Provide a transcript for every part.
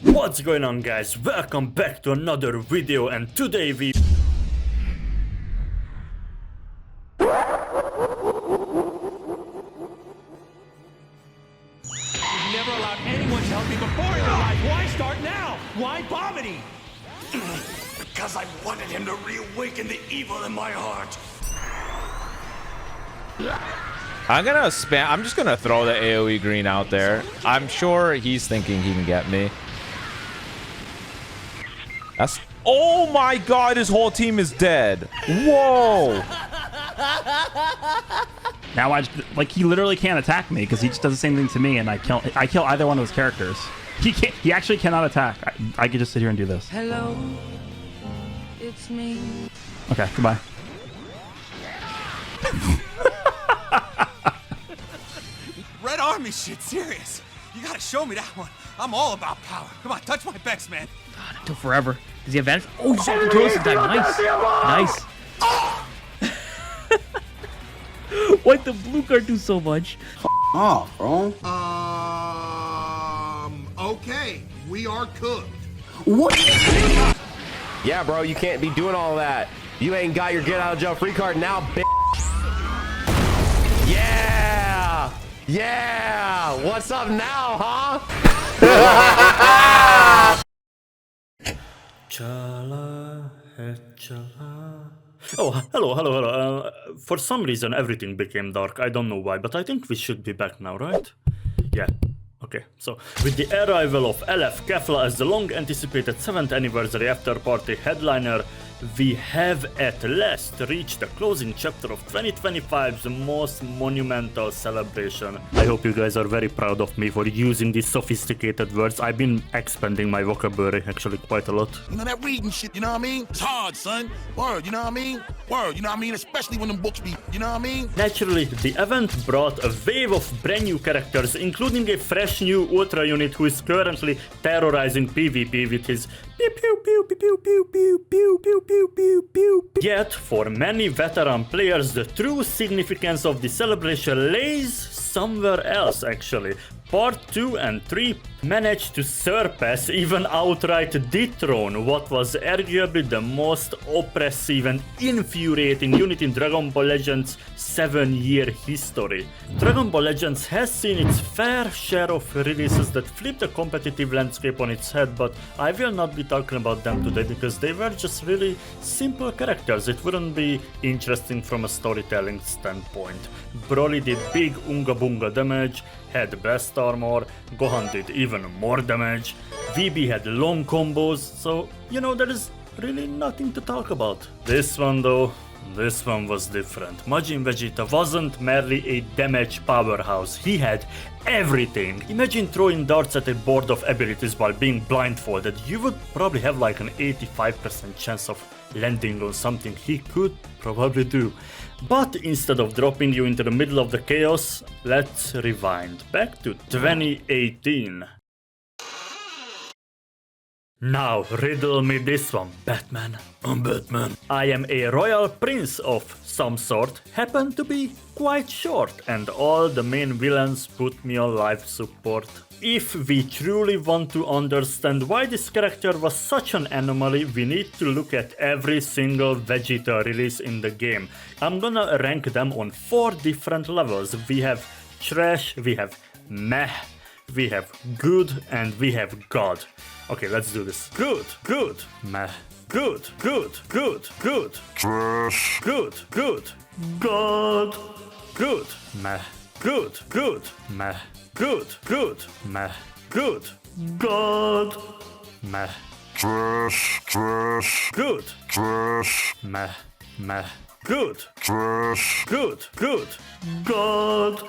What's going on, guys? Welcome back to another video, and today we Never allowed anyone to help me before in your life. Why start now? Why vomiting? Because I wanted him to reawaken the evil in my heart. I'm just gonna throw the AoE green out there. I'm sure he's thinking he can get me. That's... Oh my god, his whole team is dead. Whoa. Now he literally can't attack me because he just does the same thing to me, and I kill either one of his characters. He actually cannot attack. I could just sit here and do this. Hello, it's me. Okay, goodbye. Red Army shit, serious. You gotta show me that one. I'm all about power. Come on, touch my Bex, man. God, until forever. Does he have advantage? Oh, he's off the controls this time. Nice. Nice. Why'd the blue card do so much? Oh, bro. Okay, we are cooked. What? Yeah, bro, you can't be doing all that. You ain't got your get out of jail free card now, bitch. Yeah! Yeah! What's up now, huh? Chala, chala. Oh, hello. For some reason, everything became dark. I don't know why, but I think we should be back now, right? Yeah. Okay, so with the arrival of LF Kefla as the long-anticipated 7th anniversary after-party headliner, we have at last reached the closing chapter of 2025's most monumental celebration. I hope you guys are very proud of me for using these sophisticated words. I've been expanding my vocabulary actually quite a lot. You know that reading shit, you know what I mean? It's hard, son. Word, you know what I mean? Word, you know what I mean? Especially when them books be, you know what I mean? Naturally, the event brought a wave of brand new characters, including a fresh new Ultra unit who is currently terrorizing PvP with his pew pew pew pew pew pew pew pew pew pew pew pew. Yet, for many veteran players, the true significance of the celebration lays somewhere else actually. Part 2 and 3 managed to surpass, even outright dethrone, what was arguably the most oppressive and infuriating unit in Dragon Ball Legends' 7-year history. Dragon Ball Legends has seen its fair share of releases that flip the competitive landscape on its head, but I will not be talking about them today because they were just really simple characters. It wouldn't be interesting from a storytelling standpoint. Broly did big Unga Bunga damage, had best armor, Gohan did even more damage, VB had long combos, so you know there is really nothing to talk about. This one though, this one was different. Majin Vegeta wasn't merely a damage powerhouse, he had everything. Imagine throwing darts at a board of abilities while being blindfolded. You would probably have like an 85% chance of landing on something he could probably do. But instead of dropping you into the middle of the chaos, let's rewind back to 2018. Now riddle me this one, Batman. I'm Batman. I am a royal prince of some sort, happen to be quite short, and all the main villains put me on life support. If we truly want to understand why this character was such an anomaly, we need to look at every single Vegeta release in the game. I'm gonna rank them on 4 different levels. We have trash, we have meh, we have good, and we have god. Okay, let's do this. Good, meh, good, trash, good, god, good, meh, good, meh, good, meh, good, god, meh, trash, good, meh, good, trash, good, god,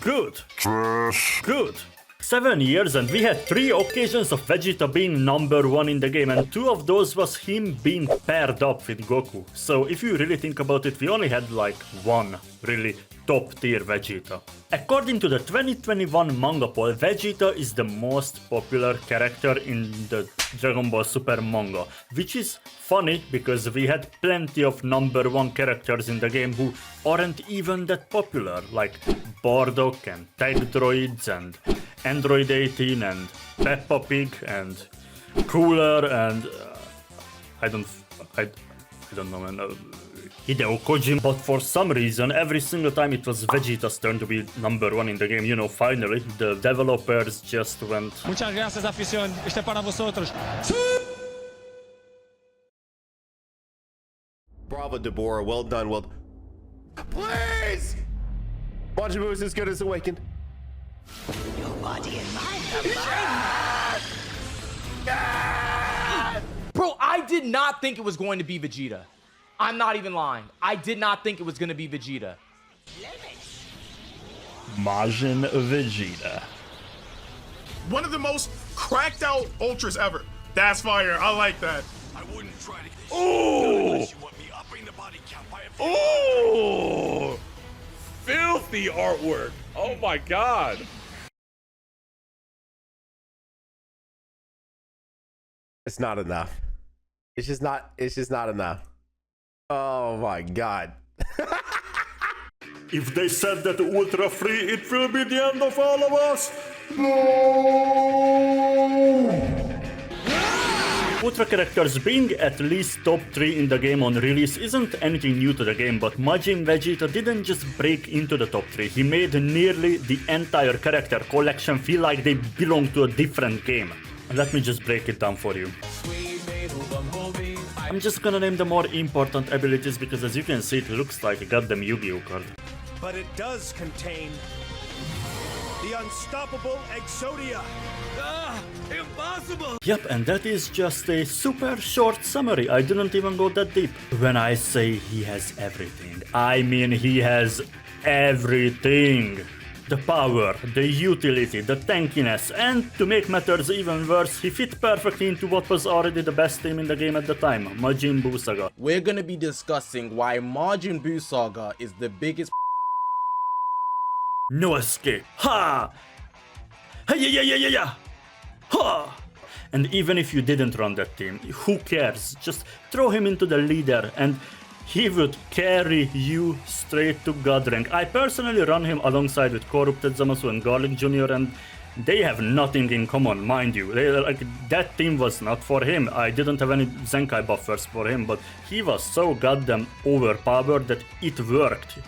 good, trash, good. 7 years, and we had 3 occasions of Vegeta being number 1 in the game, and 2 of those was him being paired up with Goku. So if you really think about it, we only had like 1 really top tier Vegeta. According to the 2021 manga poll, Vegeta is the most popular character in the Dragon Ball Super manga, which is funny because we had plenty of number 1 characters in the game who aren't even that popular, like Bardock and Tag Droids and Android 18 and Peppa Pig and Cooler and I don't know, man. Hideo Kojima, but for some reason, every single time it was Vegeta's turn to be #1 in the game. You know, finally, the developers just went. Muchas gracias, afición. Este para vosotros. Bravo, Deborah. Well done. Well. Please! Majin Buu is as good as awakened. Your body and mind Bro, I did not think it was going to be Vegeta. I'm not even lying. I did not think it was going to be Vegeta. Majin Vegeta. One of the most cracked out ultras ever. That's fire. I like that. I wouldn't try to get Oh! Oh! Filthy artwork. Oh my god. It's not enough. It's just not enough. Oh my god. If they said that Ultra free, it will be the end of all of us. No! Ultra characters being at least top 3 in the game on release isn't anything new to the game, but Majin Vegeta didn't just break into the top 3, he made nearly the entire character collection feel like they belong to a different game. Let me just break it down for you. I'm just gonna name the more important abilities because as you can see it looks like a goddamn Yu-Gi-Oh card. But it does contain the unstoppable Exodia. Ah, impossible! Yep, and that is just a super short summary. I didn't even go that deep. When I say he has everything, I mean he has everything. The power, the utility, the tankiness, and to make matters even worse, he fit perfectly into what was already the best team in the game at the time, Majin Buu Saga. We're gonna be discussing why Majin Buu Saga is the biggest no escape. Ha! Yeah. Ha! And even if you didn't run that team, who cares? Just throw him into the leader and he would carry you straight to God rank. I personally run him alongside with Corrupted Zamasu and Garlic Jr. and they have nothing in common, mind you. That team was not for him. I didn't have any Zenkai buffers for him, but he was so goddamn overpowered that it worked.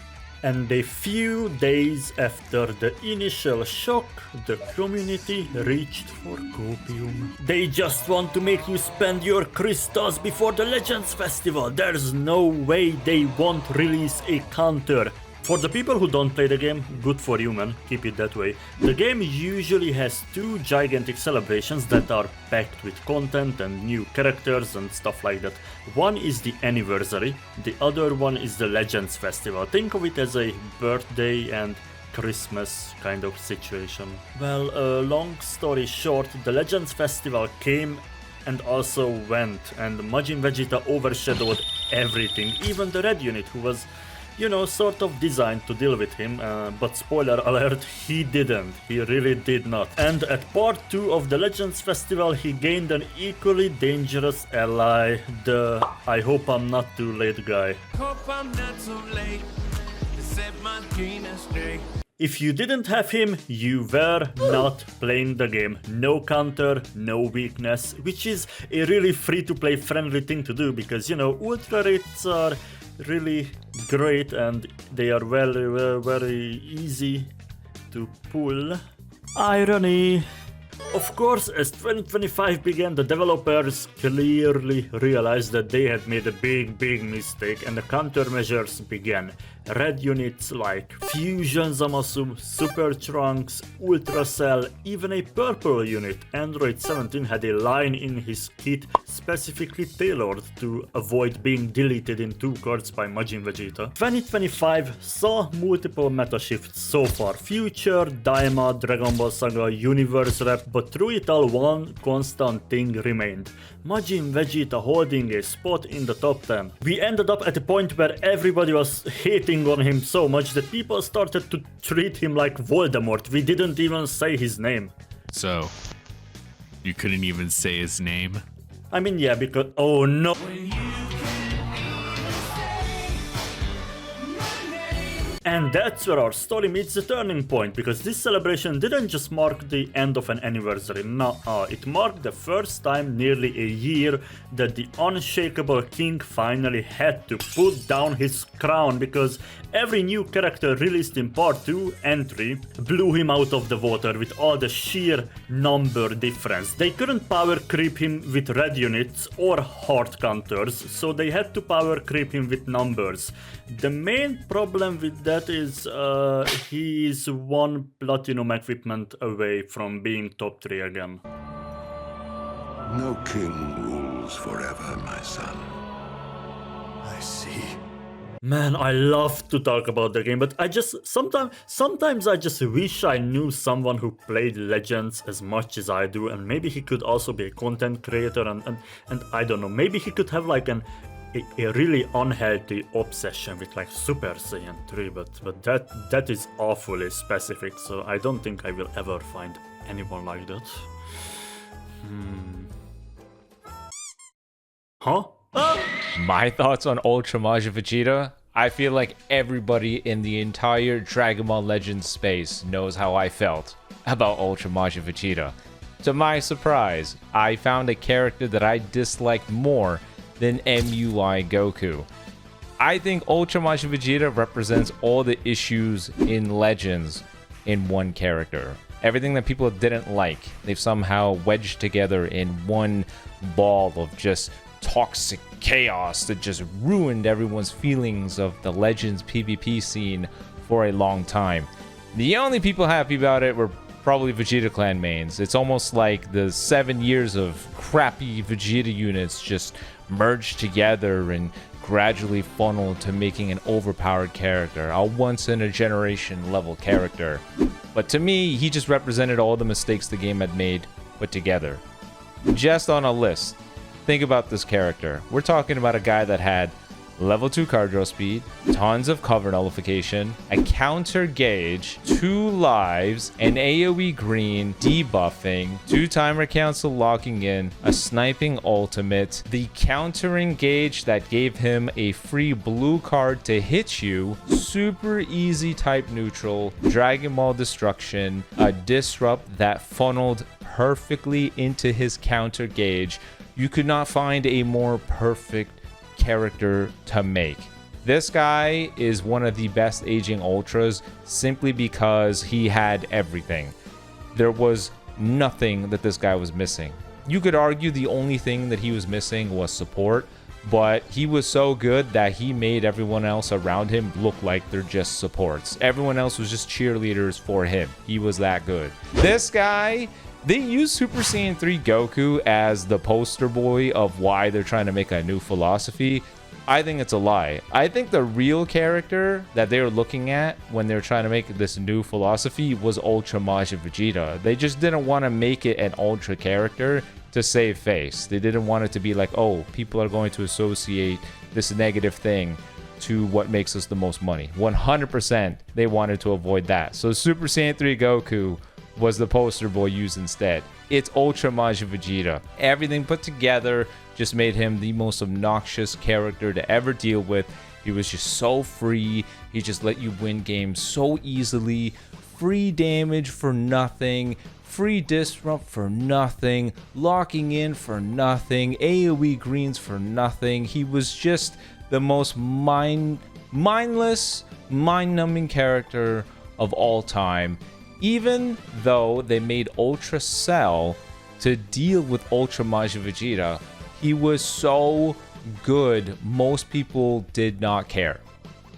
And a few days after the initial shock, the community reached for copium. They just want to make you spend your crystals before the Legends Festival. There's no way they won't release a counter. For the people who don't play the game, good for you, man. Keep it that way. The game usually has 2 gigantic celebrations that are packed with content and new characters and stuff like that. One is the anniversary, the other one is the Legends Festival. Think of it as a birthday and Christmas kind of situation. Well, long story short, the Legends Festival came and also went, and Majin Vegeta overshadowed everything, even the Red Unit, who was, you know, sort of designed to deal with him, but spoiler alert, he didn't. He really did not. And at part 2 of the Legends Festival, he gained an equally dangerous ally, the I hope I'm not too late guy. Hope I'm not too late to set my dream straight. If you didn't have him, you were not playing the game. No counter, no weakness, which is a really free-to-play friendly thing to do because, you know, ultra rates are really great and they are very easy to pull. Irony. Of course, as 2025 began, the developers clearly realized that they had made a big mistake and the countermeasures began. Red units like Fusion Zamasu, Super Trunks, Ultra Cell, even a purple unit, Android 17, had a line in his kit specifically tailored to avoid being deleted in 2 cards by Majin Vegeta. 2025 saw multiple meta shifts so far. Future, Daima, Dragon Ball Saga, Universe Rep, but through it all one constant thing remained. Majin Vegeta holding a spot in the top 10. We ended up at a point where everybody was hating on him so much that people started to treat him like Voldemort. We didn't even say his name. So, you couldn't even say his name? I mean, yeah, because... oh no! And that's where our story meets the turning point, because this celebration didn't just mark the end of an anniversary, no, it marked the first time nearly a year that the unshakable king finally had to put down his crown, because every new character released in part 2 and 3 blew him out of the water with all the sheer number difference. They couldn't power creep him with red units or heart counters, so they had to power creep him with numbers. The main problem with that is he's one platinum equipment away from being top 3 again. No king rules forever, my son. I see. Man, I love to talk about the game, but I just sometimes I just wish I knew someone who played Legends as much as I do, and maybe he could also be a content creator, and I don't know, maybe he could have like a really unhealthy obsession with like Super Saiyan 3, but that is awfully specific, so I don't think I will ever find anyone like that. Huh? My thoughts on Ultra Majin Vegeta? I feel like everybody in the entire Dragon Ball Legends space knows how I felt about Ultra Majin Vegeta. To my surprise, I found a character that I disliked more than MUI Goku. I think Ultra Majin Vegeta represents all the issues in Legends in one character. Everything that people didn't like, they've somehow wedged together in one ball of just toxic chaos that just ruined everyone's feelings of the Legends PvP scene for a long time. The only people happy about it were probably Vegeta Clan mains. It's almost like the 7 years of crappy Vegeta units just merged together and gradually funneled to making an overpowered character, a once-in-a-generation level character. But to me, he just represented all the mistakes the game had made put together. Just on a list, think about this character. We're talking about a guy that had level 2 card draw speed, tons of cover nullification, a counter gauge, 2 lives, an AoE green, debuffing, 2 timer cancel locking in, a sniping ultimate, the countering gauge that gave him a free blue card to hit you, super easy type neutral, Dragon Ball destruction, a disrupt that funneled perfectly into his counter gauge. You could not find a more perfect character to make. This guy is one of the best aging ultras simply because he had everything. There was nothing that this guy was missing. You could argue the only thing that he was missing was support, but he was so good that he made everyone else around him look like they're just supports. Everyone else was just cheerleaders for him. He was that good. This guy, they use Super Saiyan 3 Goku as the poster boy of why they're trying to make a new philosophy. I think it's a lie. I think the real character that they were looking at when they were trying to make this new philosophy was Ultra Majin Vegeta. They just didn't want to make it an Ultra character to save face. They didn't want it to be like, oh, people are going to associate this negative thing to what makes us the most money. 100% they wanted to avoid that. So Super Saiyan 3 Goku was the poster boy used instead. It's Ultra Majin Vegeta. Everything put together just made him the most obnoxious character to ever deal with. He was just so free. He just let you win games so easily. Free damage for nothing. Free disrupt for nothing. Locking in for nothing. AoE greens for nothing. He was just the most mindless, mind-numbing character of all time. Even though they made Ultra Cell to deal with Ultra Majin Vegeta, he was so good, most people did not care.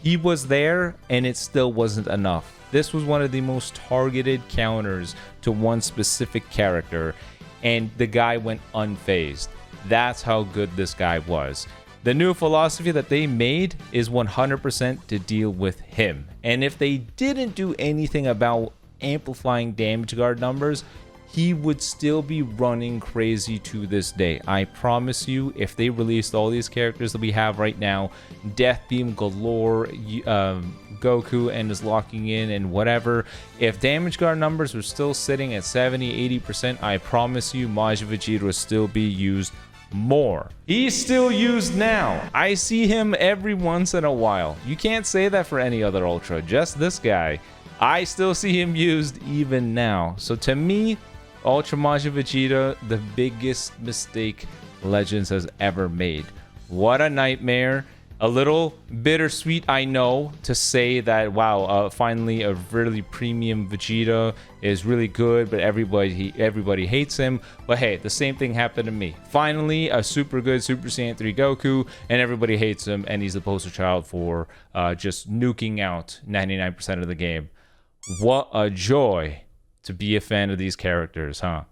He was there, and it still wasn't enough. This was one of the most targeted counters to one specific character, and the guy went unfazed. That's how good this guy was. The new philosophy that they made is 100% to deal with him. And if they didn't do anything about amplifying damage guard numbers, he would still be running crazy to this day. I promise you, if they released all these characters that we have right now, Death Beam galore, Goku and his locking in and whatever, if damage guard numbers were still sitting at 70-80%, I promise you Majin Vegeta would still be used more. He's still used now. I see him every once in a while. You can't say that for any other Ultra, just this guy. I still see him used even now. So to me, Ultra Majin Vegeta, the biggest mistake Legends has ever made. What a nightmare. A little bittersweet, I know, to say that, wow, finally a really premium Vegeta is really good, but everybody hates him. But hey, the same thing happened to me. Finally, a super good Super Saiyan 3 Goku, and everybody hates him, and he's the poster child for just nuking out 99% of the game. What a joy to be a fan of these characters, huh?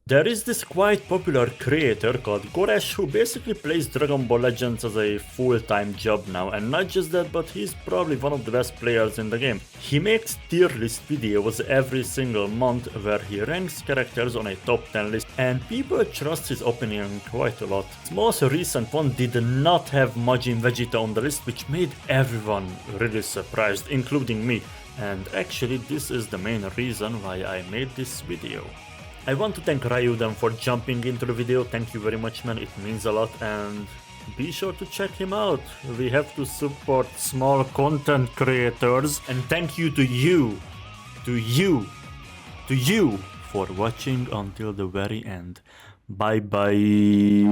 There is this quite popular creator called Goresh who basically plays Dragon Ball Legends as a full-time job now, and not just that, but he's probably one of the best players in the game. He makes tier list videos every single month where he ranks characters on a top 10 list, and people trust his opinion quite a lot. His most recent one did not have Majin Vegeta on the list, which made everyone really surprised, including me. And actually this is the main reason why I made this video. I want to thank Raiyuden for jumping into the video. Thank you very much, man, it means a lot, and be sure to check him out. We have to support small content creators, and thank you to you for watching until the very end. Bye bye.